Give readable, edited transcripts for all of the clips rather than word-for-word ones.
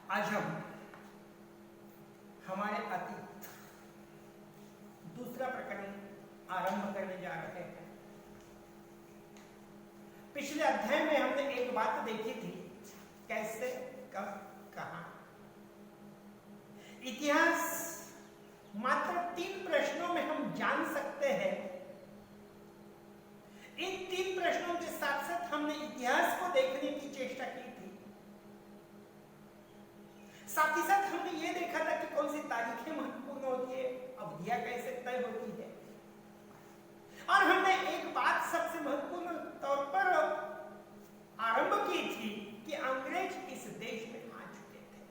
आज हम हमारे अतीत दूसरा प्रकरण आरंभ करने जा रहे हैं। पिछले अध्याय में हमने एक बात देखी थी, कैसे, कब, कहां। इतिहास मात्र 3 प्रश्नों में हम जान सकते हैं। इन 3 प्रश्नों के साथ साथ हमने इतिहास को देखने की चेष्टा की थी। साथ ही साथ हमने ये देखा था कि कौन सी तारीखें महत्वपूर्ण होती है, अवधियां कैसे तय होती है, और हमने एक बात सबसे महत्वपूर्ण तौर पर आरंभ की थी कि अंग्रेज इस देश में आ चुके थे।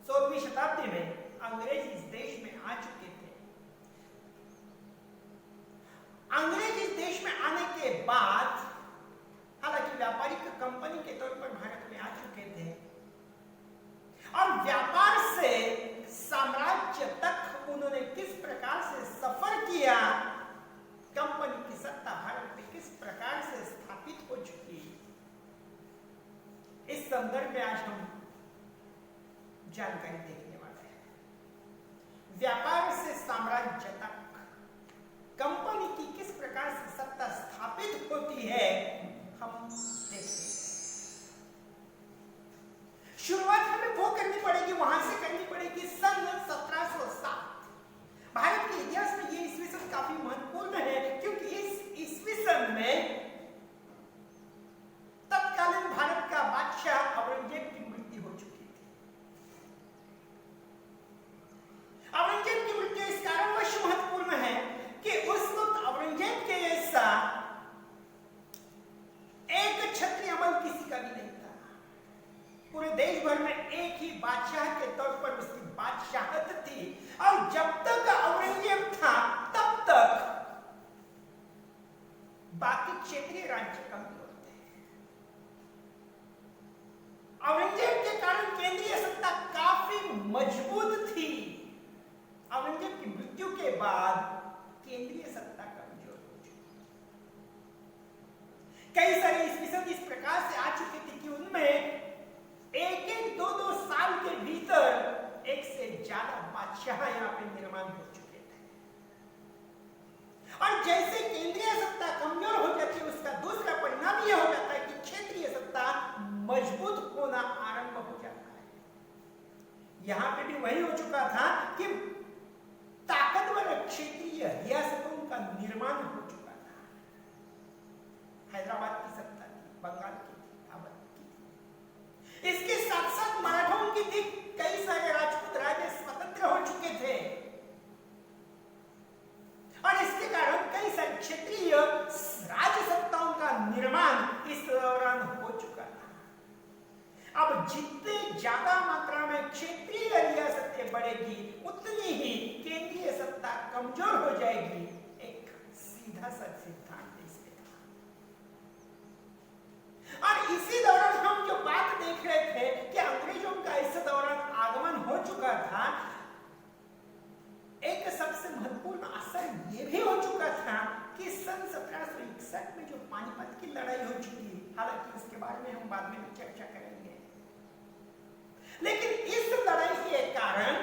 16वीं शताब्दी में अंग्रेज इस देश में आ चुके थे। अंग्रेज इस देश में आने के बाद हालांकि व्यापारिक कंपनी के तौर पर भारत में आ चुके थे, और व्यापार से साम्राज्य तक उन्होंने किस प्रकार से सफर किया, कंपनी की सत्ता भारत में किस प्रकार से स्थापित हो चुकी, इस संदर्भ में आज हम जानकारी देखने वाले हैं। व्यापार से साम्राज्य तक कंपनी की किस प्रकार से सत्ता स्थापित होती है, हम देखते हैं। शुरुआत हमें वो करनी पड़ेगी, वहां से करनी पड़ेगी सन 1707। भारत के इतिहास में ये ईस्वी सन काफी महत्वपूर्ण है, क्योंकि इस ईस्वी सन में तत्कालीन भारत का बादशाह औरंगजेब की मृत्यु हो चुकी थी। औरंगजेब की मृत्यु इस कारणवश महत्वपूर्ण है कि उस वक्त औरंगजेब के जैसा एक क्षत्रिय अमल किसी का भी नहीं था। पूरे देश भर में एक ही बादशाह के तौर पर उसकी बादशाहत थी, और जब तक औरंगजेब था तब तक बाकी क्षेत्रीय राज्य कमजोर थे। औरंगजेब के कारण केंद्रीय सत्ता काफी मजबूत थी। औरंगजेब की मृत्यु के बाद केंद्रीय सत्ता कमजोर हो चुकी। कई सारे ईस्वी सन इस प्रकार से आ चुके थे कि उनमें एक 2-2 साल के भीतर एक से ज्यादा बादशाह यहां पे निर्माण हो चुके थे। और जैसे केंद्रीय सत्ता कमजोर हो जाती है, उसका दूसरा परिणाम यह हो जाता है कि क्षेत्रीय सत्ता मजबूत होना आरंभ हो जाता है। यहां पे भी वही हो चुका था कि ताकतवर क्षेत्रीय रियासतों का निर्माण हो चुका था। हैदराबाद की सत्ता थी, बंगाल की थी, अवध की थी। इसके साथ साथ मराठों की थी। कई सारे राजपूत राज्य स्वतंत्र हो चुके थे, और इसके कारण कई सारे क्षेत्रीय राजसत्ताओं का निर्माण इस दौरान हो चुका था। अब जितने ज्यादा मात्रा में क्षेत्रीय रियासतें बढ़ेगी, उतनी ही केंद्रीय सत्ता कमजोर हो जाएगी। एक सीधा सा सिद्धांत इसमें था। और इसी दौरान हम जो बात देख रहे थे कि अंग्रेजों का इस दौरान आगमन हो चुका था, एक सबसे महत्वपूर्ण असर यह भी हो चुका था कि सन 1761 में जो पानीपत की लड़ाई हो चुकी, हालांकि उसके बारे में हम बाद में भी चर्चा करेंगे, लेकिन इस लड़ाई के कारण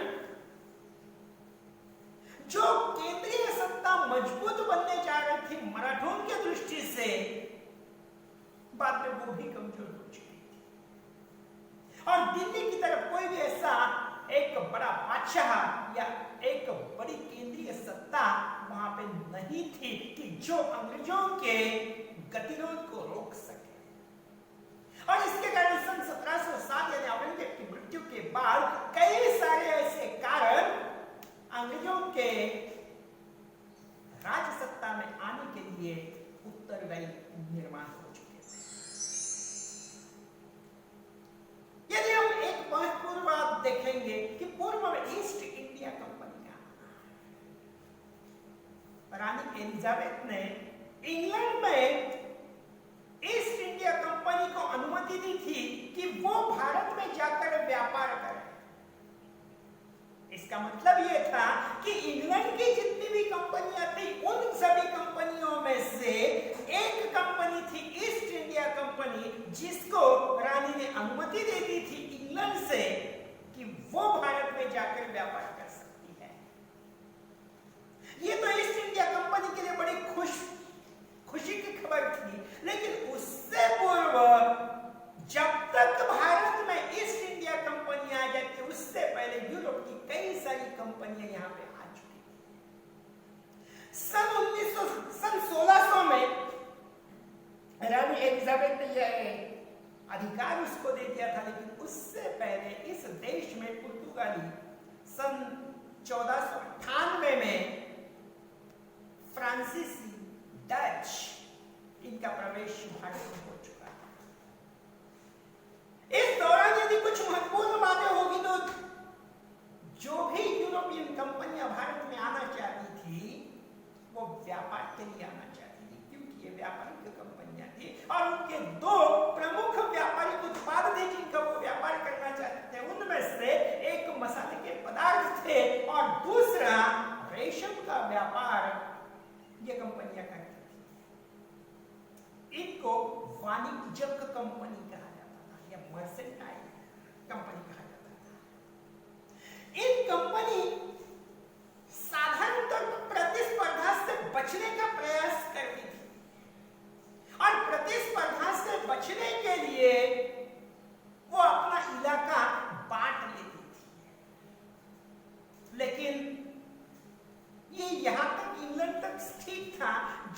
जो केंद्रीय सत्ता मजबूत बनने जा रही थी मराठों की दृष्टि से, बाद में वो भी कमजोर हो चुकी थी। और दिल्ली की तरफ कोई भी ऐसा एक बड़ा बादशाह या एक बड़ी केंद्रीय सत्ता वहां पे नहीं थी कि जो अंग्रेजों के गतिरोध को रोक सके। और इसके कारण सन 1707 यानी औरंगजेब की मृत्यु के बाद कई सारे ऐसे कारण अंग्रेजों के राजसत्ता में आने के लिए उत्तरदायी निर्माण हो चुके थे। यदि हम एक महत्वपूर्ण बात देखेंगे कि पूर्व में ईस्ट इंडिया कंपनी का रानी एलिजाबेथ ने इंग्लैंड में ईस्ट इंडिया कंपनी को अनुमति दी थी कि वो भारत में जाकर व्यापार करे। इसका मतलब यह था कि इंग्लैंड की जितनी भी कंपनियां थी, उन सभी कंपनियों में से एक कंपनी थी ईस्ट इंडिया कंपनी, कंपनी जिसको रानी ने अनुमति दे दी थी इंग्लैंड से कि वो भारत में जाकर व्यापार कर सकती है। ये तो ईस्ट इंडिया कंपनी के लिए बड़ी खुशी की खबर थी, लेकिन उससे पूर्व जब तक भारत में ईस्ट इंडिया कंपनी आ जाती, उससे पहले यूरोप की कई सारी कंपनियां यहां पे आ चुकी थी। सन 1600 में रानी एलिजाबेथ ने यह अधिकार उसको दे दिया था, लेकिन उससे पहले इस देश में पुर्तगाली सन 1498 में फ्रांसीसी, डच, इनका प्रवेश भारत में हो चुका है। इस दौरान यदि कुछ महत्वपूर्ण बातें होगी तो जो भी यूरोपियन कंपनियां भारत में आना चाहती थी वो व्यापार के लिए आना चाहती थी, क्योंकि ये व्यापारिक कंपनियां थी और उनके दो प्रमुख व्यापारिक उत्पाद थे जिनका वो व्यापार करना चाहते थे। उनमें से एक मसाले के पदार्थ थे और दूसरा रेशम का व्यापार ये कंपनियां करती थी। इनको वाणिज्यिक कंपनी कहा जाता था या मर्सेंटाइल कंपनी कहा जाता था। इन कंपनी साधारण तौर पर प्रतिस्पर्धा से बचने का प्रयास करती थी और प्रतिस्पर्धा से बचने के लिए वो अपना इलाका बांट लेती थी। लेकिन ये यहां तक इंग्लैंड तक ठीक था,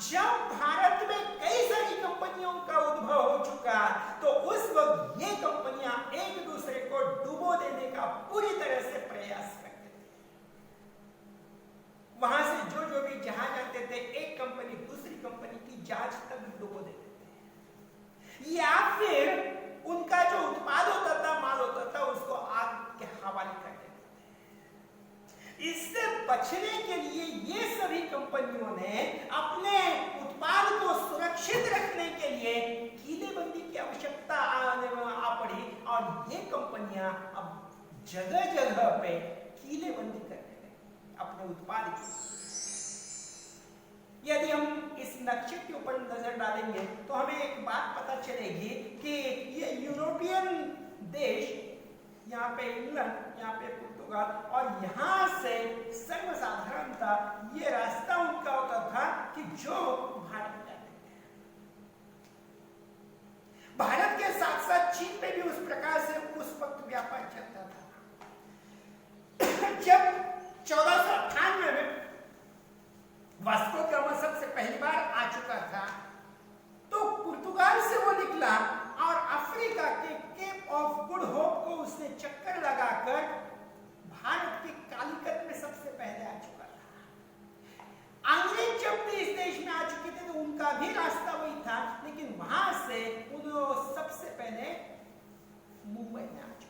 जब भारत में कई सारी कंपनियों का उद्भव हो चुका तो उस वक्त ये कंपनियां एक दूसरे को डुबो देने का पूरी तरह से प्रयास करते थे। वहां से जो भी जहाज आते थे, एक कंपनी दूसरी कंपनी की जहाज तक डुबो देते थे, या फिर उनका जो उत्पाद होता था, माल होता था, उसको आग के हवाले कर देते थे। इससे बचने के लिए ये सभी कंपनियों ने अपने उत्पाद को सुरक्षित रखने के लिए कीलेबंदी की आवश्यकता आ पड़ी और ये कंपनियां अब जगह जगह पे कीलेबंदी करने लगी अपने उत्पाद की। यदि हम इस नक्शे के ऊपर नजर डालेंगे तो हमें एक बात पता चलेगी कि ये यूरोपियन देश, यहाँ पे इंग्लैंड, यहाँ पे पुर्तगाल और यहाँ से सर्वसाधारणतः ये रास्ता उनका होता था कि जो भारत जाते थे। भारत के साथ साथ चीन में भी उस प्रकार से उस वक्त व्यापार चलता था। जब 1498 में वास्को द गामा सबसे पहली बार आ चुका था तो पुर्तगाल से वो निकला और अफ्रीका के केप ऑफ गुड होप को उसने चक्कर लगाकर भारत के कालीकत में सबसे पहले आ चुका था। अंग्रेज जब भी इस देश में आ चुके थे तो उनका भी रास्ता वही था, लेकिन वहां से उन्होंने सबसे पहले मुंबई में आ चुके।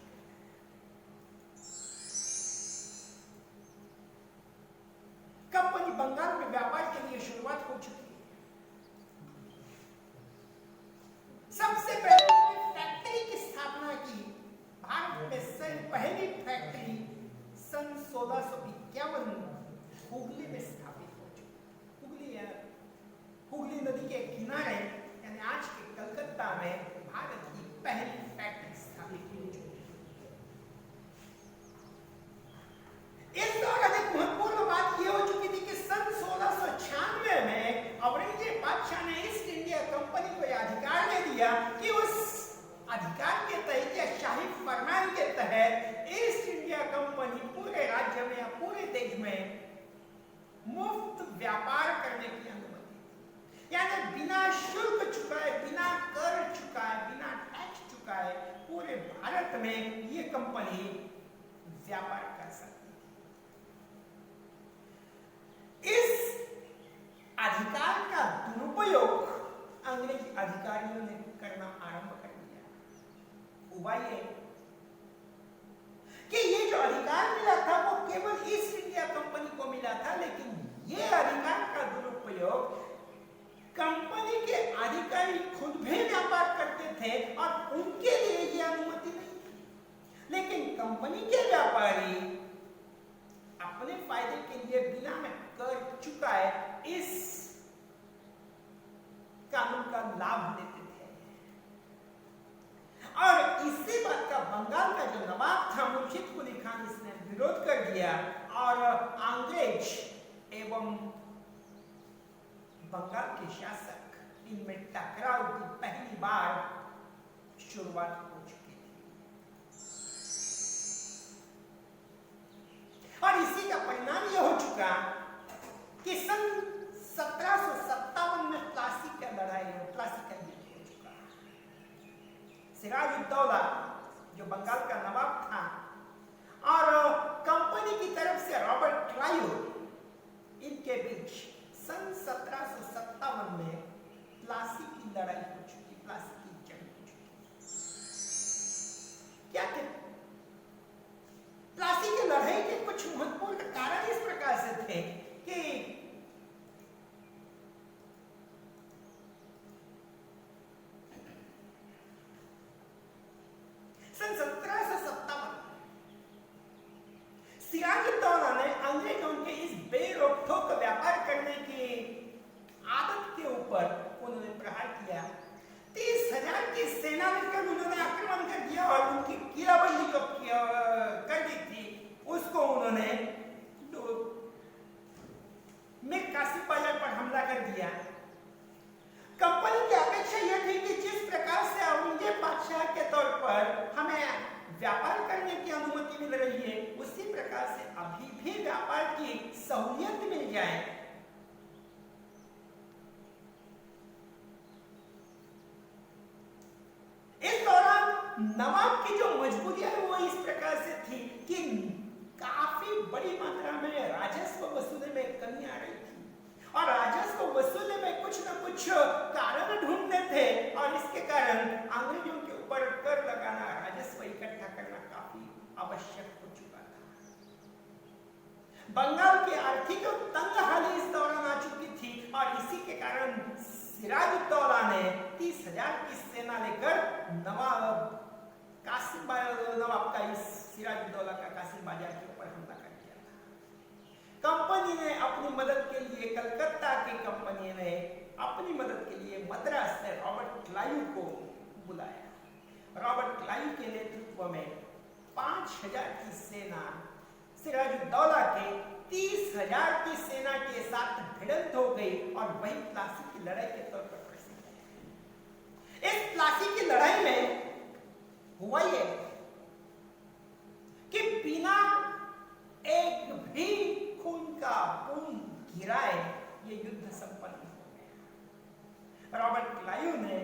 कंपनी बंगाल में व्यापार के लिए शुरुआत हो चुकी है। सबसे पहले फैक्ट्री की स्थापना की भारत में पहली फैक्ट्री सन 1651 हुगली में स्थापित हो चुकी। हुगली नदी के किनारे यानी आज के कलकत्ता में भारत की पहली फैक्ट्री स्थापित हो चुकी। इस दौरान एक महत्वपूर्ण बात यह हो चुकी थी कि सन 1696 में औरंगजेब बादशाह ने ईस्ट इंडिया कंपनी को यह अधिकार दे दिया कि उस अधिकार के तहत या शाही फरमान के तहत ईस्ट इंडिया कंपनी पूरे राज्य में या पूरे देश में मुफ्त व्यापार करने की अनुमति थी। यानी बिना शुल्क चुकाए, बिना कर चुकाए, बिना टैक्स चुकाए पूरे भारत में ये कंपनी व्यापार कर सकती। इस अधिकार का दुरुपयोग अंग्रेज अधिकारियों ने करना आरंभ कर दिया। हुआ ये कि ये जो अधिकार मिला था वो केवल ईस्ट इंडिया कंपनी को मिला था, लेकिन ये अधिकार का दुरुपयोग कंपनी के अधिकारी खुद भी व्यापार करते थे और उनके लिए ये अनुमति नहीं थी। लेकिन कंपनी के व्यापारी अपने फायदे के लिए बिना कर चुकाए इस कानून का लाभ लेते थे। नवाब था मुर्शिद कुली खान, इसने विरोध कर दिया और अंग्रेज एवं बंगाल के शासक इनमें टकराव की पहली बार शुरुआत हो चुकी थी। और इसी का परिणाम यह हो चुका कि सन 1757 में प्लासी का युद्ध हो चुका। सिराजुद्दौला जो बंगाल का नवाब था और कंपनी की तरफ से रॉबर्ट क्लाइव, इनके बीच सन 1757 में प्लासी की लड़ाई हो चुकी, प्लासी की जंग हो चुकी। क्या थे प्लासी की लड़ाई के कुछ महत्वपूर्ण कारण इस प्रकार से थे कि सन 1757 सिराजुद्दौला ने अंग्रेजों के इस बेरोक-टोक व्यापार करने की आदत के ऊपर उन्होंने प्रहार किया। 30,000 की सेना लेकर उन्होंने आक्रमण कर दिया और उनकी किलाबंदी जो कर दी थी उसको उन्होंने मीर कासिम बाजार पर हमला कर दिया। कंपनी की अपेक्षा यह थी कि जिस प्रकार से औरंगजेब बादशाह के तौर पर हमें व्यापार करने की अनुमति मिल रही है, उसी प्रकार से अभी भी व्यापार की सहूलियत मिल जाए। इस दौरान नवाब की जो मजबूरियां वो इस प्रकार से थी कि काफी बड़ी मात्रा में राजस्व वसूलने में कमी आ रही थी और राजस्व वसूलने में कुछ न कुछ कारण ढूंढने थे और इसके कारण अंग्रेजों के ऊपर कर लगाना, राजस्व इकट्ठा करना काफी आवश्यक हो चुका था। बंगाल की आर्थिक तंग हालत इस दौरान आ चुकी थी और इसी के कारण सिराजुद्दौला ने 30,000 की सेना लेकर नवाब का इस सिराजुद्दौला का कासिम बाजार के ऊपर हमला कर दिया था। कंपनी ने अपनी मदद के लिए, कलकत्ता की कंपनी ने अपनी मदद के लिए मद्रास से रॉबर्ट क्लाइव को बुलाया। रॉबर्ट क्लाइव के नेतृत्व में 5,000 की सेना सिराजुद्दौला के 30,000 की सेना के साथ भिड़ंत हो गई और वही प्लासी की लड़ाई के तौर पर प्रसिद्ध है। इस प्लासी की लड़ाई में हुआ ये कि बिना एक भी खून का बूंद गिराए ये युद्ध संपन्न हो गया। रॉबर्ट क्लाइव ने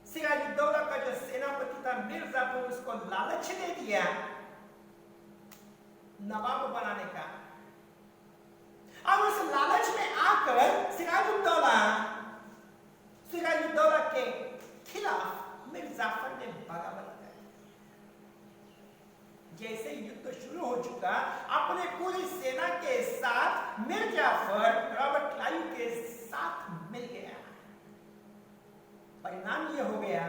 सिराजुद्दौला का जो सेनापति था मिर्जा को उसको लालच दे दिया नवाब बनाने का। अब उस लालच में आकर सिराजुद्दौला के खिलाफ मीर जाफर ने बगावत कर। जैसे युद्ध शुरू हो चुका, अपने पूरी सेना के साथ मीर जाफर रॉबर्ट क्लाइव के साथ मिल गया। परिणाम यह हो गया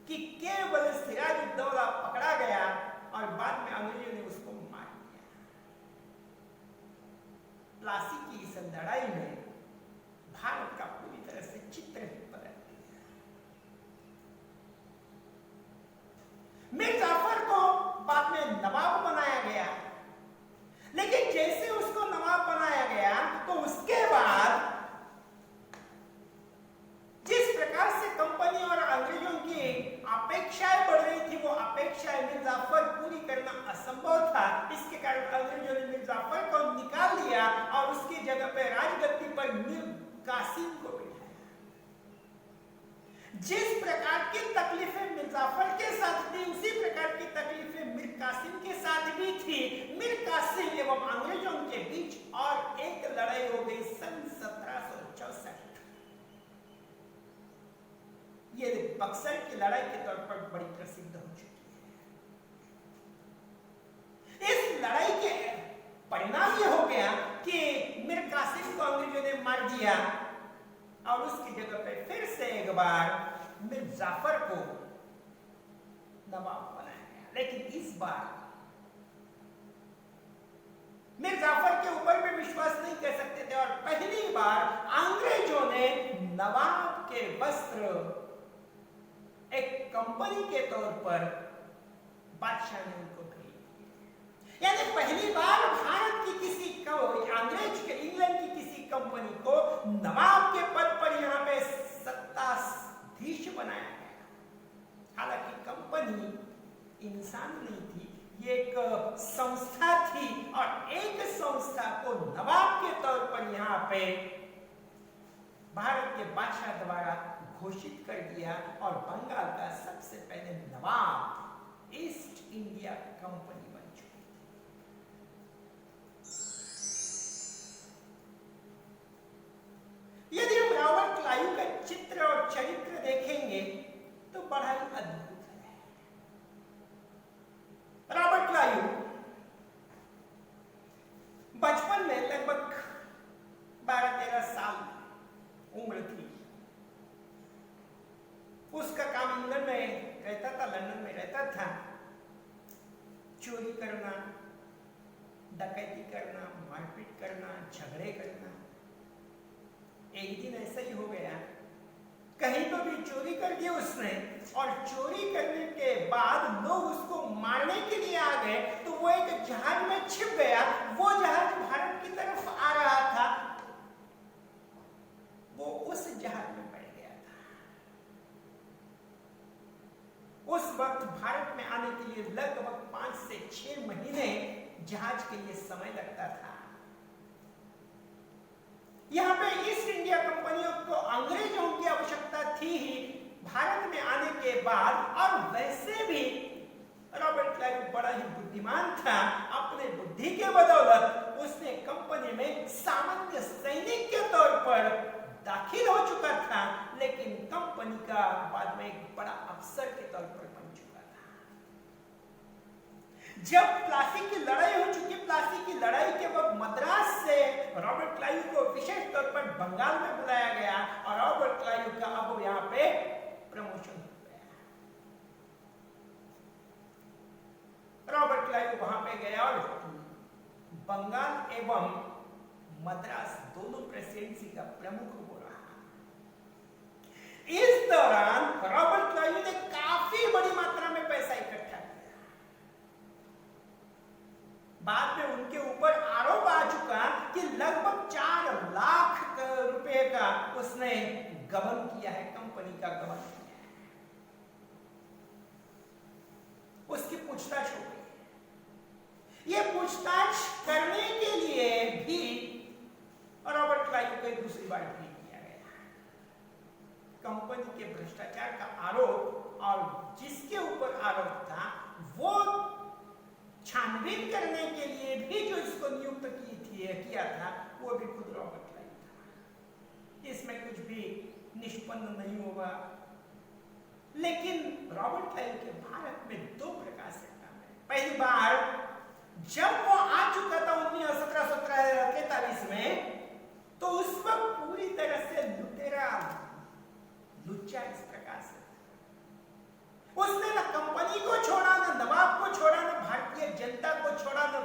कि केवल सिराजुद्दौला पकड़ा गया और बाद में अंग्रेजों ने उसको मार दिया। प्लासी की इस लड़ाई में भारत का पूरी तरह से चित्र ही बदल गया। मीर जाफर को बाद में नवाब बनाया गया, लेकिन जैसे उसको नवाब बनाया गया तो उसके बाद जिस प्रकार से कंपनी और अंग्रेजों की अपेक्षाएं बढ़ रही थी, वो अपेक्षाएं मीर जाफर पूरी करना असंभव था। इसके कारण अंग्रेजों ने मीर जाफर को निकाल दिया और उसकी जगह पे राजगद्दी पर मीर कासिम को बिठाया। जिस प्रकार की तकलीफें मीर जाफर के साथ थी, उसी प्रकार की तकलीफें मीर कासिम के साथ भी थी। मीर कासिम एवं अंग्रेजों के बीच और एक लड़ाई हो गई सन 1764। ये बक्सर की लड़ाई के तौर पर बड़ी प्रसिद्ध हो चुकी है। इस लड़ाई के परिणाम यह हो गया कि मीर कासिम को अंग्रेजों ने मार दिया और उसकी जगह पे फिर से एक बार मीर जाफर को नवाब बनाया गया। लेकिन इस बार मीर जाफर के ऊपर भी विश्वास नहीं कर सकते थे और पहली बार अंग्रेजों ने नवाब के वस्त्र एक कंपनी के तौर पर बादशाह ने उनको भेज दिया। यानी पहली बार भारत की किसी को, अंग्रेज के, इंग्लैंड की किसी कंपनी को नवाब के पद पर यहाँ पे सत्ताधीश बनाया गया। हालांकि कंपनी इंसान नहीं थी, ये एक संस्था थी और एक संस्था को नवाब के तौर पर यहाँ पे भारत के बादशाह द्वारा घोषित कर दिया और बंगाल का सबसे पहले नवाब ईस्ट इंडिया कंपनी बन चुकी। यदि हम रॉबर्ट क्लाइव का चित्र और चरित्र देखेंगे तो बड़ा ही अद्भुत है। रॉबर्ट क्लाइव बचपन में लगभग 12-13 साल उम्र थी। उसका काम इंग्लैंड में रहता था, लंदन में रहता था। चोरी करना, डकैती करना, मारपीट करना, झगड़े करना। एक दिन ऐसा ही हो गया, कहीं तो भी चोरी कर दी उसने और चोरी करने के बाद लोग उसको मारने के लिए आ गए तो वो एक जहाज में छिप गया। वो जहाज भारत की तरफ आ रहा था, वो उस जहाज में बैठ गया था। उस वक्त भारत में आने के लिए लगभग 5 से 6 महीने जहाज के लिए समय लगता था। यहाँ पे ईस्ट इंडिया कंपनियों को अंग्रेजों की आवश्यकता थी ही भारत में आने के बाद, और वैसे भी रॉबर्ट क्लाइव बड़ा ही बुद्धिमान था। अपने बुद्धि के बदौलत उसने कंपनी में सामान्य सैनिक के तौर पर दाखिल हो चुका था, लेकिन कंपनी का बाद में एक बड़ा अफसर के तौर पर बन चुका था। जब प्लासी की लड़ाई हो चुकी, प्लासी की लड़ाई के वक्त मद्रास से रॉबर्ट क्लाइव को विशेष तौर पर बंगाल में बुलाया गया और रॉबर्ट क्लाइव का अब यहाँ पे प्रमोशन हो गया। रॉबर्ट क्लाइव वहां पे गया और बंगाल एवं मद्रास दोनों प्रेसिडेंसी का प्रमुख हो रहा। इस दौरान रॉबर्ट क्लाइव ने काफी बड़ी मात्रा में पैसा इकट्ठा किया। बाद में उनके ऊपर आरोप आ चुका कि लगभग 4 लाख रुपए का उसने गबन किया है, कंपनी का गबन किया है। उसकी पूछताछ हो गई। ये पूछताछ करने के लिए भी रॉबर्ट क्लाइव को दूसरी बार भी किया गया। कंपनी के भ्रष्टाचार का आरोप और जिसके ऊपर आरोप था वो छानबीन करने के लिए भी जो इसको नियुक्त किया था वो भी खुद रॉबर्ट क्लाइव था। इसमें कुछ भी निष्पन्न नहीं होगा। लेकिन रॉबर्ट क्लाइव के भारत में 2 प्रकार से काम है। पहली बार जब वो आ चुका था 1743 में, तो उस वक्त पूरी तरह से लुच्चा इस प्रकार से उसने न कंपनी को छोड़ा, न नवाब को छोड़ा, न भारतीय जनता को छोड़ा, न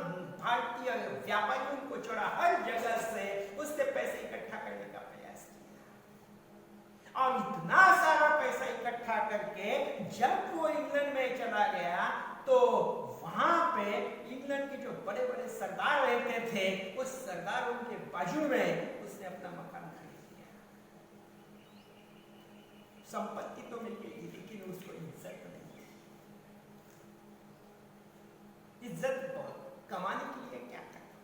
भारतीय व्यापारियों को छोड़ा। हर जगह से उसने पैसे इकट्ठा करने का प्रयास किया और इतना सारा पैसा इकट्ठा करके जब वो इंग्लैंड में चला गया तो वहां पे इंग्लैंड के जो बड़े बड़े सरदार रहते थे, उस सरदारों के बाजू में उसने अपना मकान खरीद लिया। संपत्ति तो मिल गई लेकिन उसको इज्जत नहीं। इज्जत कमाने के लिए क्या करना।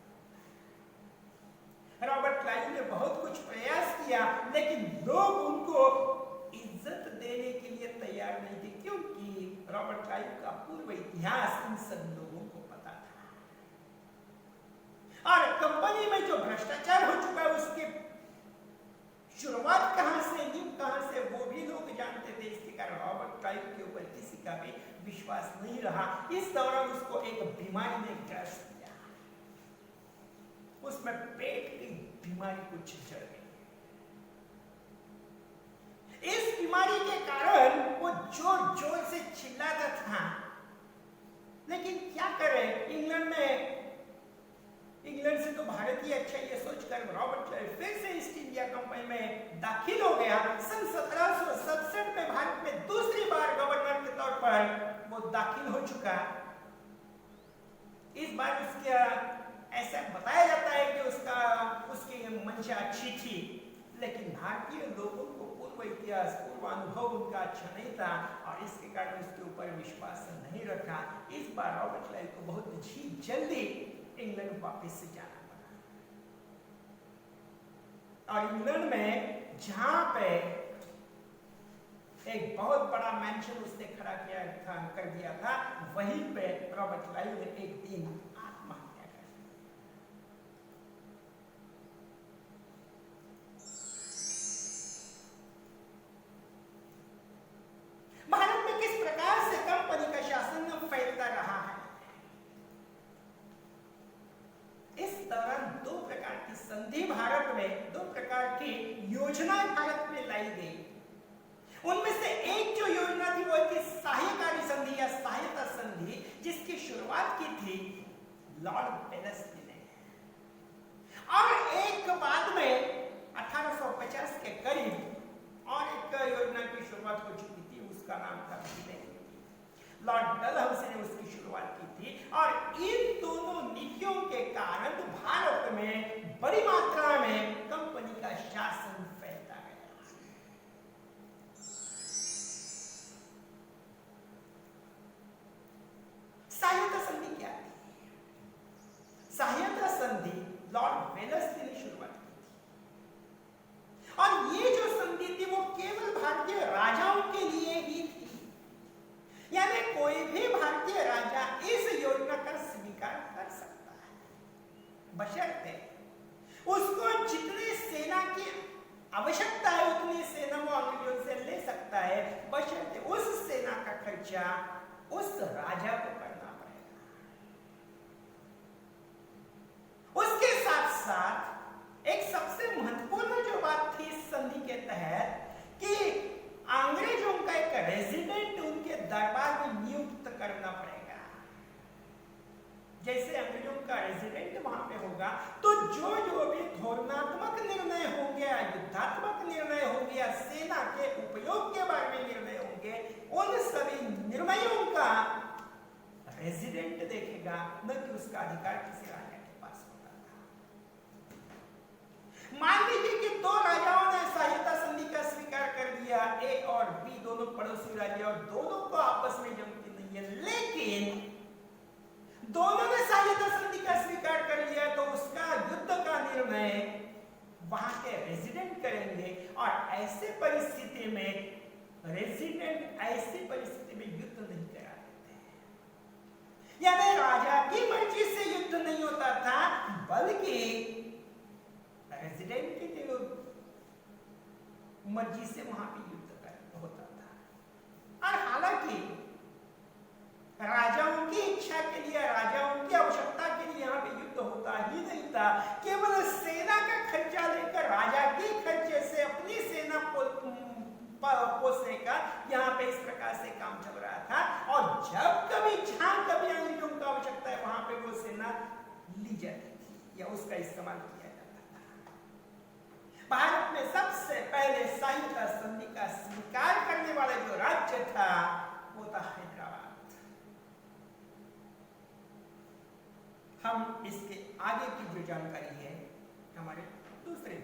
रॉबर्ट क्लाइव ने बहुत कुछ प्रयास किया लेकिन लोग उनको इज्जत देने के लिए तैयार नहीं थे, क्योंकि रॉबर्ट क्लाइव का पूर्व इतिहास इन सब लोगों को पता था। और कंपनी में जो भ्रष्टाचार हो चुका है उसके शुरुआत कहां से, नींव कहां से, वो भी लोग जानते थे। इसके कारण रॉबर्ट क्लाइव के ऊपर किसी का भी विश्वास नहीं रहा। इस दौरान उसको एक बीमारी ने ग्रस्त किया। उसमें पेट की बीमारी कुछ चढ़ गई। इस बीमारी के कारण वो जोर जोर से चिल्लाता था, लेकिन क्या करे, इंग्लैंड से तो भारत ही अच्छा, ये सोचकर रॉबर्ट क्लाइव फिर से ईस्ट इंडिया कंपनी में दाखिल हो गया। सन 1767 में भारत में दूसरी बार गवर्नर के तौर पर वो दाखिल हो चुका। इस बार उसका ऐसा बताया जाता है कि उसकी मंशा अच्छी थी, लेकिन भारतीय लोगों को पूर्व इतिहास, पूर्व अनुभव उनका अच्छा नहीं था और इसके कारण उसके ऊपर विश्वास नहीं रखा। इस बार रॉबर्ट क्लाइव को बहुत ही जल्दी इंग्लैंड वापस से जाना पड़ा और इंग्लैंड में जहां पे एक बहुत बड़ा मैंशन उसने खड़ा किया था, कर दिया था, वहीं पे रॉबर्ट क्लाइव ने एक दिन आत्महत्या कर ली। भारत में किस प्रकार से कंपनी का शासन फैलता रहा है, इस दौरान दो प्रकार की संधि भारत में, दो प्रकार की योजनाएं भारत में लाई गई। उनमें से एक जो योजना थी वो थी सहायकारी संधि या सहायता संधि, जिसकी शुरुआत की थी लॉर्ड वेलेस्ली ने, और एक बाद में 1850 के करीब और एक योजना की शुरुआत हो चुकी थी, उसका नाम था विलय। लॉर्ड डलहौसी ने उसकी शुरुआत की थी और इन दोनों नीतियों के कारण भारत में बड़ी मात्रा में कंपनी का शासन फैलता गया। सहायता संधि क्या थी? सहायता संधि लॉर्ड वेलेस्ली ने शुरुआत की थी और ये जो संधि थी वो केवल भारतीय राजाओं के लिए ही थी, यानी कोई भी भारतीय राजा इस योजना का स्वीकार कर सकता है, बशर्ते उसको जितनी सेना की आवश्यकता है उतनी सेना वो अंग्रेजों से ले सकता है, बशर्ते उस सेना का खर्चा उस राजा को करना पड़ेगा। उसके साथ साथ एक सबसे महत्वपूर्ण जो बात थी इस संधि के तहत कि अंग्रेजों का एक रेजिडेंट उनके दरबार में नियुक्त करना पड़ेगा। जैसे अंग्रेजों का रेजिडेंट वहां पे होगा तो जो भी धोरणात्मक निर्णय होंगे, युद्धात्मक निर्णय होंगे या सेना के उपयोग के बारे में निर्णय होंगे, उन सभी निर्णयों का रेजिडेंट देखेगा, न कि उसका अधिकार किसी राजा के पास होता था। मान लीजिए कि दो राजाओं ने सहायता संधि का स्वीकार कर दिया, ए और बी दोनों पड़ोसी राज्य, और दोनों को आपस में जमती नहीं है, लेकिन दोनों ने सहायता संधि का स्वीकार कर लिया तो उसका युद्ध का निर्णय वहां के रेजिडेंट करेंगे और ऐसे परिस्थिति में रेजिडेंट ऐसी परिस्थिति में युद्ध नहीं करा देते, यानी राजा की मर्जी से युद्ध नहीं होता था, बल्कि रेजिडेंट की मर्जी से वहां पे युद्ध होता था। और हालांकि राजाओं की इच्छा के लिए, राजाओं की आवश्यकता के लिए यहाँ पे युद्ध होता ही नहीं था, केवल सेना का खर्चा लेकर राजा के खर्चे से अपनी सेना पोसने का यहाँ पे इस प्रकार से काम चल रहा था। और जब कभी जहां कभी अंग्रेजों को आवश्यकता है वहां पे वो सेना ली जाती थी या उसका इस्तेमाल किया जाता था। भारत में सबसे पहले सहायता संधि का स्वीकार करने वाला जो राज्य था वो था हैदराबाद। हम इसके आगे की जो जानकारी है हमारे दूसरे